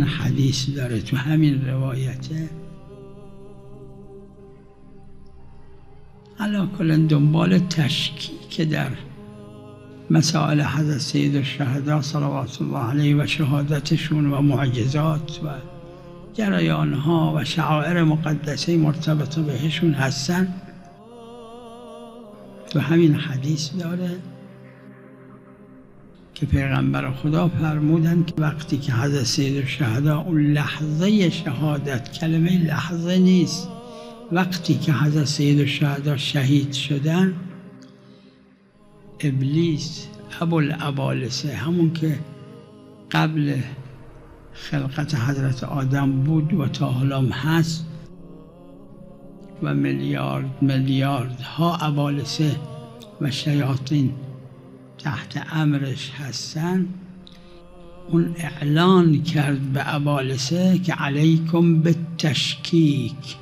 حدیث داره تو همین روایته. علا کل دنبال تشکیک در مسائل حضرت سید الشهدا صلوات الله علیه و شهادتشون و معجزات و جریانها و شعائر مقدسه مرتبطه بهشون هستن. تو همین حدیث داره که پیغمبر خدا فرمودن که وقتی که حضرت سید الشهدا اون لحظه شهادت، کلمه لحظه نیست، وقتی که حضرت سید الشهدا شهید شدن، ابلیس ابوالعبالسه، همون که قبل خلقت حضرت آدم بود و تا حالا هست و میلیاردها ابالسه و شیاطین تحت امرش هستن، اون اعلان کرد به ابالسه که علیکم بالتشکیک،